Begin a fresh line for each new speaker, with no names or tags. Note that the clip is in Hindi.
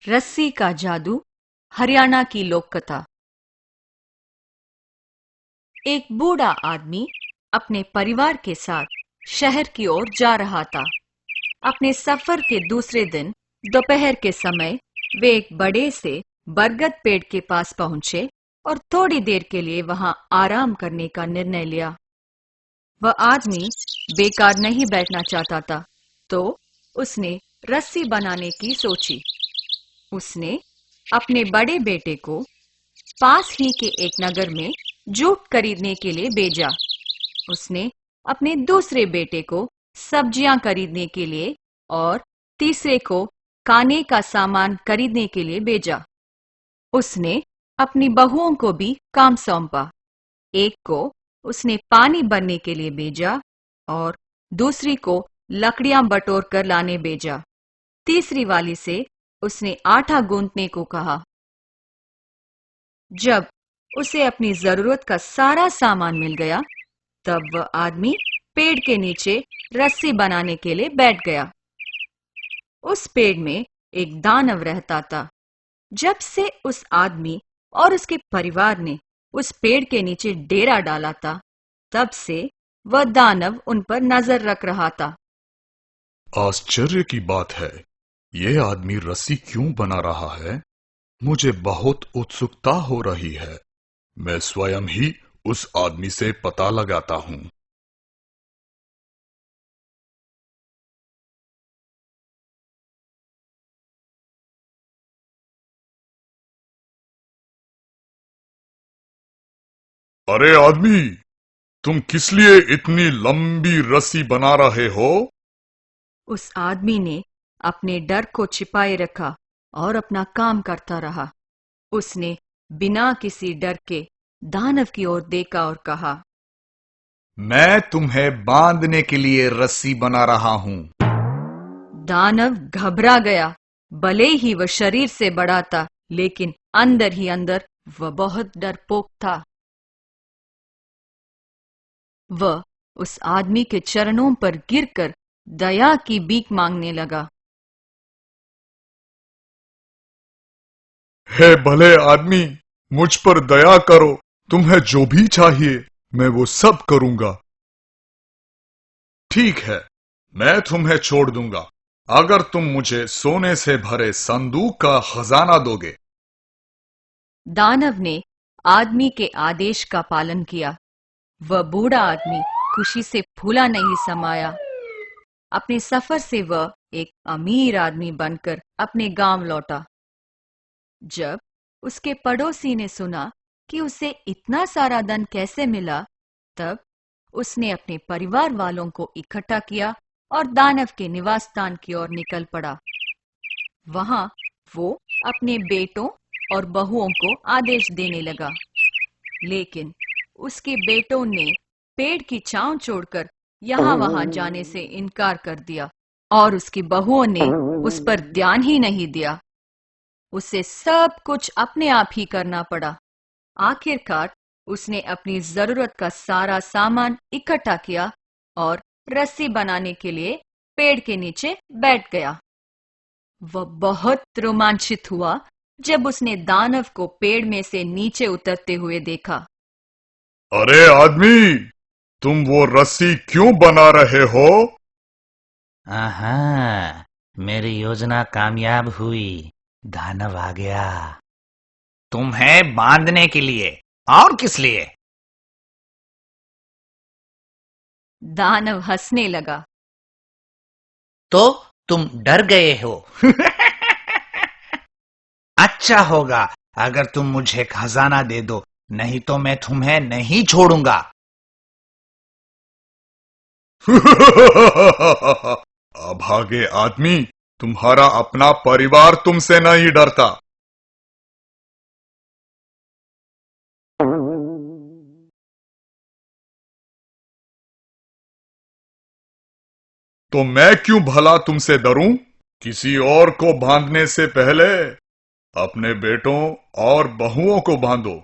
रस्सी का जादू, हरियाणा की लोक कथा। एक बूढ़ा आदमी अपने परिवार के साथ शहर की ओर जा रहा था। अपने सफर के दूसरे दिन दोपहर के समय वे एक बड़े से बरगद पेड़ के पास पहुंचे और थोड़ी देर के लिए वहां आराम करने का निर्णय लिया। वह आदमी बेकार नहीं बैठना चाहता था, तो उसने रस्सी बनाने की सोची। उसने अपने बड़े बेटे को पास ही के एक नगर में जूट खरीदने के लिए भेजा। उसने अपने दूसरे बेटे को सब्जियां खरीदने के लिए और तीसरे को खाने का सामान खरीदने के लिए भेजा। उसने अपनी बहुओं को भी काम सौंपा। एक को उसने पानी भरने के लिए भेजा और दूसरी को लकड़ियां बटोर कर लाने भेजा। तीसरी वाली से उसने आटा गूंथने को कहा। जब उसे अपनी जरूरत का सारा सामान मिल गया, तब वह आदमी पेड़ के नीचे रस्सी बनाने के लिए बैठ गया। उस पेड़ में एक दानव रहता था। जब से उस आदमी और उसके परिवार ने उस पेड़ के नीचे डेरा डाला था, तब से वह दानव उन पर नजर रख रहा था।
आश्चर्य की बात है, ये आदमी रस्सी क्यों बना रहा है? मुझे बहुत उत्सुकता हो रही है। मैं स्वयं ही उस आदमी से पता लगाता हूं। अरे आदमी, तुम किस लिए इतनी लंबी रस्सी बना रहे हो?
उस आदमी ने अपने डर को छिपाए रखा और अपना काम करता रहा। उसने बिना किसी डर के दानव की ओर देखा और कहा,
मैं तुम्हें बांधने के लिए रस्सी बना रहा हूं।
दानव घबरा गया। भले ही वह शरीर से बड़ा था, लेकिन अंदर ही अंदर वह बहुत डरपोक था। वह उस आदमी के चरणों पर गिरकर दया की भीख मांगने लगा।
हे भले आदमी, मुझ पर दया करो। तुम्हें जो भी चाहिए मैं वो सब करूंगा। ठीक है, मैं तुम्हें छोड़ दूंगा अगर तुम मुझे सोने से भरे संदूक का खजाना दोगे।
दानव ने आदमी के आदेश का पालन किया। वह बूढ़ा आदमी खुशी से फूला नहीं समाया। अपने सफर से वह एक अमीर आदमी बनकर अपने गांव लौटा। जब उसके पड़ोसी ने सुना कि उसे इतना सारा धन कैसे मिला, तब उसने अपने परिवार वालों को इकट्ठा किया और दानव के निवास स्थान की ओर निकल पड़ा। वहां वो अपने बेटों और बहुओं को आदेश देने लगा, लेकिन उसके बेटों ने पेड़ की छांव छोड़कर यहाँ वहां जाने से इनकार कर दिया और उसकी बहुओं ने उस पर ध्यान ही नहीं दिया। उसे सब कुछ अपने आप ही करना पड़ा। आखिरकार उसने अपनी जरूरत का सारा सामान इकट्ठा किया और रस्सी बनाने के लिए पेड़ के नीचे बैठ गया। वह बहुत रोमांचित हुआ जब उसने दानव को पेड़ में से नीचे उतरते हुए देखा।
अरे आदमी, तुम वो रस्सी क्यों बना रहे हो?
आहा, मेरी योजना कामयाब हुई। दानव आ गया।
तुम्हें बांधने के लिए, और किस लिए?
दानव हंसने लगा।
तो तुम डर गए हो।
अच्छा होगा अगर तुम मुझे खजाना दे दो, नहीं तो मैं तुम्हें नहीं छोड़ूंगा।
अभागे आदमी, तुम्हारा अपना परिवार तुमसे नहीं डरता। तो मैं क्यों भला तुमसे डरूं? किसी और को बांधने से पहले अपने बेटों और बहुओं को बांधो।